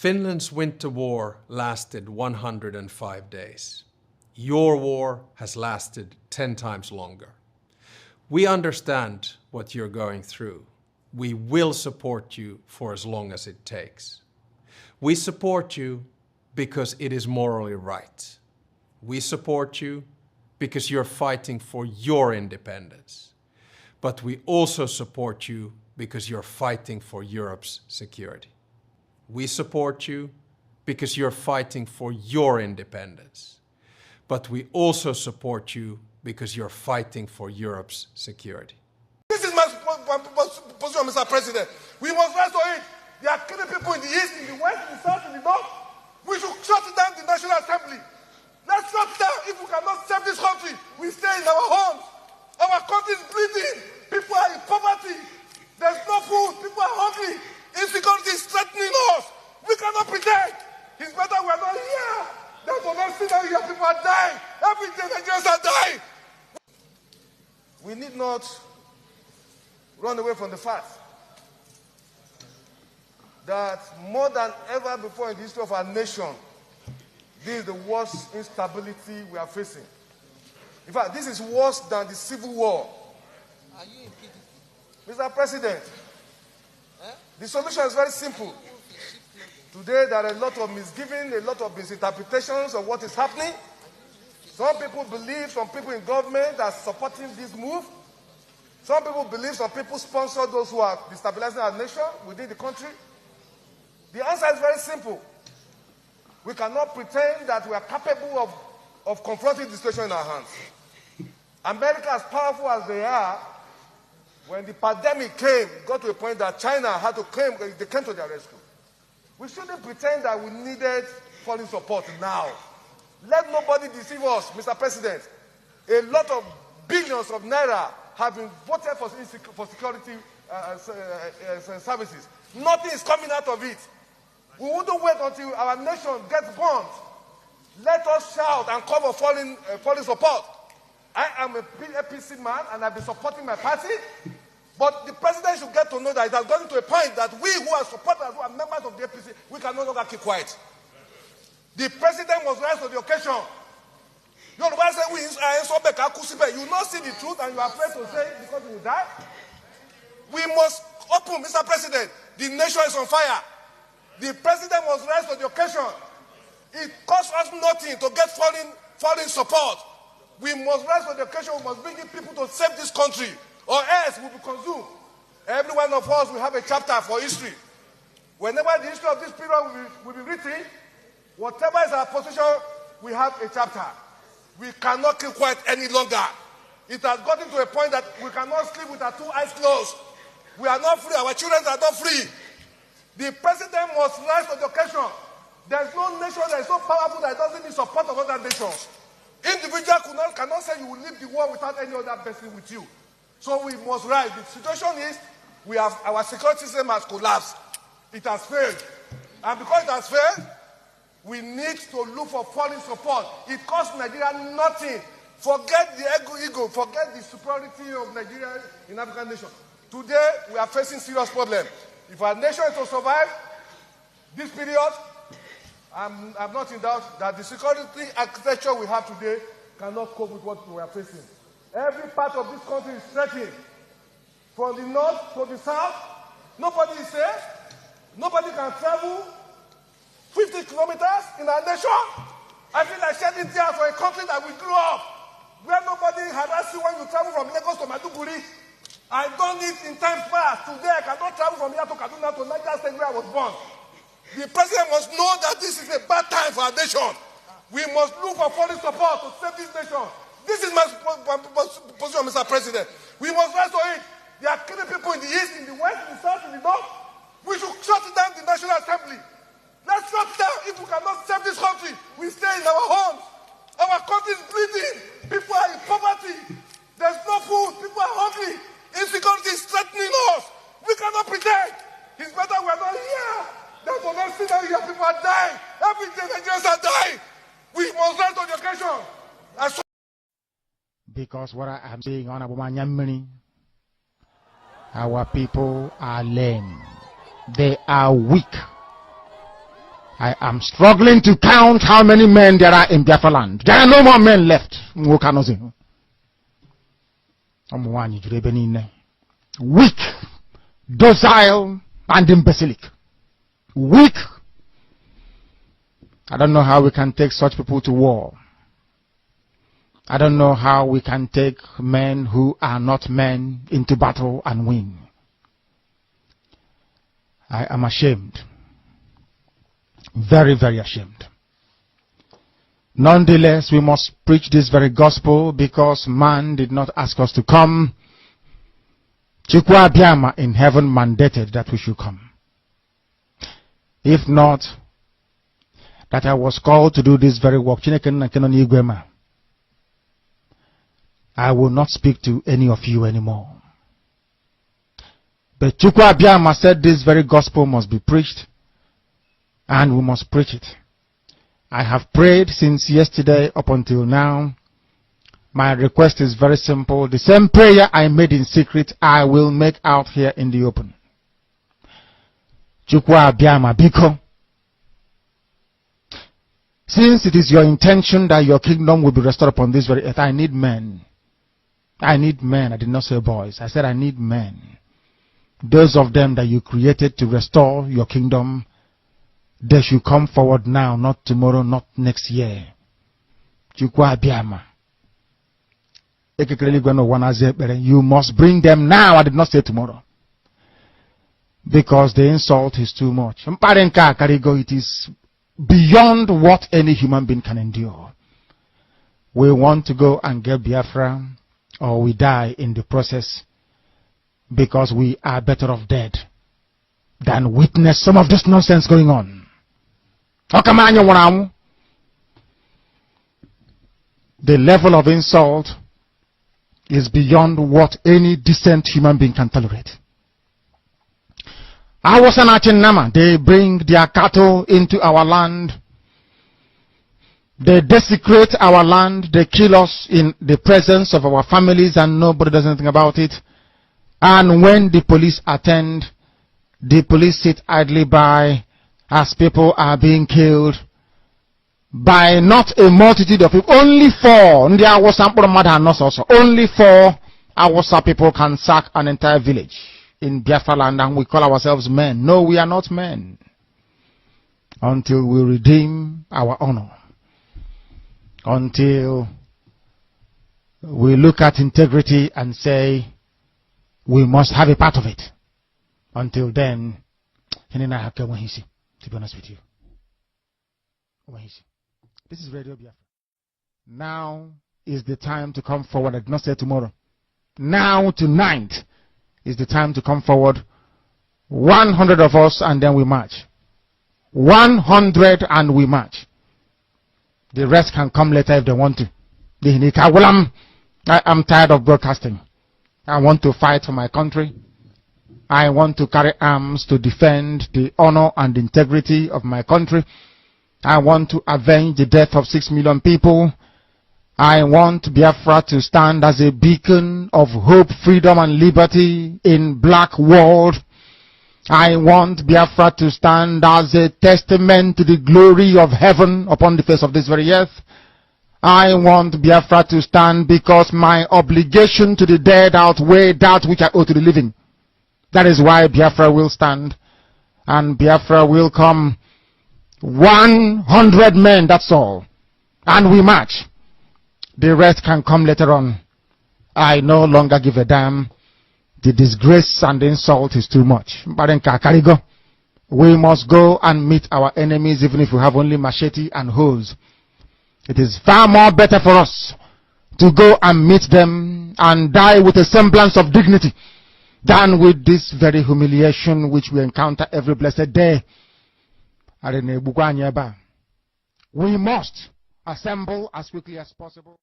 Finland's winter war lasted 105 days. Your war has lasted 10 times longer. We understand what you're going through. We will support you for as long as it takes. We support you because it is morally right. We support you because you're fighting for your independence. But we also support you because you're fighting for Europe's security. We support you because you're fighting for your independence. But we also support you because you're fighting for Europe's security. This is my position, Mr. President. We must rise to it. They are killing people in the east, in the west, in the south, in the north. We should shut down the National Assembly. Let's shut down. If we cannot save this country, we stay in our homes. Our country is bleeding. People are in poverty. There's no food. People are hungry. Insecurity is threatening us. We cannot pretend. It's better we are not here. That's what I'm seeing here. People are dying. Every day Nigerians are dying. We need not run away from the fact that more than ever before in the history of our nation, this is the worst instability we are facing. In fact, this is worse than the Civil War. Are you in PDP? Mr. President, the solution is very simple. Today, there are a lot of misgivings, a lot of misinterpretations of what is happening. Some people believe, some people in government are supporting this move. Some people believe, some people sponsor those who are destabilizing our nation within the country. The answer is very simple. We cannot pretend that we are capable of confronting the situation in our hands. America, as powerful as they are, when the pandemic came, got to a point that China had to claim, they came to their rescue. We shouldn't pretend that we needed foreign support now. Let nobody deceive us, Mr. President. A lot of billions of naira have been voted for security services. Nothing is coming out of it. We wouldn't wait until our nation gets bombed. Let us shout and call for foreign support. I am a APC man and I've been supporting my party. But the president should get to know that it has gotten to a point that we who are supporters, who are members of the APC, we can no longer keep quiet. The president must rise to the occasion. You know, why say we you not see the truth and you are afraid to say it because you will die? We must open, Mr. President. The nation is on fire. The president must rise to the occasion. It costs us nothing to get foreign support. We must rise to the occasion. We must bring in people to save this country, or else we will be consumed. Every one of us will have a chapter for history. Whenever the history of this period will be written, whatever is our position, we have a chapter. We cannot keep quiet any longer. It has gotten to a point that we cannot sleep with our two eyes closed. We are not free. Our children are not free. The president must rise to the occasion. There is no nation that is so powerful that doesn't need support of other nations. Individuals cannot say you will leave the war without any other person with you. So we must rise. The situation is our security system has collapsed. It has failed. And because it has failed, we need to look for foreign support. It costs Nigeria nothing. Forget the ego. Forget the superiority of Nigeria in African nations. Today, we are facing serious problems. If our nation is to survive this period, I'm not in doubt that the security architecture we have today cannot cope with what we are facing. Every part of this country is threatened. From the north to the south, nobody is safe. Nobody can travel 50 kilometers in our nation. I feel like shedding tears for a country that we grew up, where nobody harass you when you travel from Lagos to Maiduguri. I done it in times past. Today I cannot travel from here to Kaduna to Niger State where I was born. The president must know that this is a bad time for our nation. We must look for foreign support to save this nation. This is my position, Mr. President. We must rise to it. They are killing people in the east, in the west, in the south, in the north. We should shut down the National Assembly. Let's shut down. If we cannot save this country, we stay in our homes. Our country is bleeding. People are in poverty. There's no food. People are hungry. Insecurity is threatening us. We cannot pretend. It's better we are not here. That's what I'm seeing here. People are dying. Every day Nigerians are dying. We must rise to the occasion. Because what I am saying, Honorable Manyamini, our people are lame. They are weak. I am struggling to count how many men there are in Biafra land. There are no more men left. Weak, docile, and imbecilic. Weak. I don't know how we can take such people to war. I don't know how we can take men who are not men into battle and win. I am ashamed. Very, very ashamed. Nonetheless, we must preach this very gospel because man did not ask us to come. Chukwu Abiyama in heaven mandated that we should come. If not, that I was called to do this very work, I will not speak to any of you anymore. But Chukwu Abiyama said this very gospel must be preached, and we must preach it. I have prayed since yesterday up until now. My request is very simple. The same prayer I made in secret, I will make out here in the open. Chukwu Abiyama biko. Since it is your intention that your kingdom will be restored upon this very earth, I need men. I need men. I did not say boys. I said I need men. Those of them that you created to restore your kingdom, they should come forward now, not tomorrow, not next year. Chukwu Abiyama. You must bring them now. I did not say tomorrow. Because the insult is too much. It is beyond what any human being can endure. We want to go and get Biafra, or we die in the process, because we are better off dead than witness some of this nonsense going on. The level of insult is beyond what any decent human being can tolerate. They bring their cattle into our land. They desecrate our land. They kill us in the presence of our families and nobody does anything about it. And when the police attend, the police sit idly by as people are being killed by not a multitude of people. Only 4. Only 4 Awasa people can sack an entire village in Biafra land, and we call ourselves men. No, we are not men. Until we redeem our honor. Until we look at integrity and say, we must have a part of it. Until then, to be honest with you. This is Radio Biafra. Now is the time to come forward. I did not say tomorrow. Now, tonight, is the time to come forward. 100 of us, and then we march. 100 and we march. The rest can come later if they want to. I am tired of broadcasting. I want to fight for my country. I want to carry arms to defend the honor and integrity of my country. I want to avenge the death of 6 million people. I want Biafra to stand as a beacon of hope, freedom, and liberty in black world. I want Biafra to stand as a testament to the glory of heaven upon the face of this very earth. I want Biafra to stand because my obligation to the dead outweigh that which I owe to the living. That is why Biafra will stand, and Biafra will come. 100 men, that's all. And we march. The rest can come later on. I no longer give a damn. The disgrace and the insult is too much. We must go and meet our enemies even if we have only machete and hoes. It is far more better for us to go and meet them and die with a semblance of dignity than with this very humiliation which we encounter every blessed day. We must assemble as quickly as possible.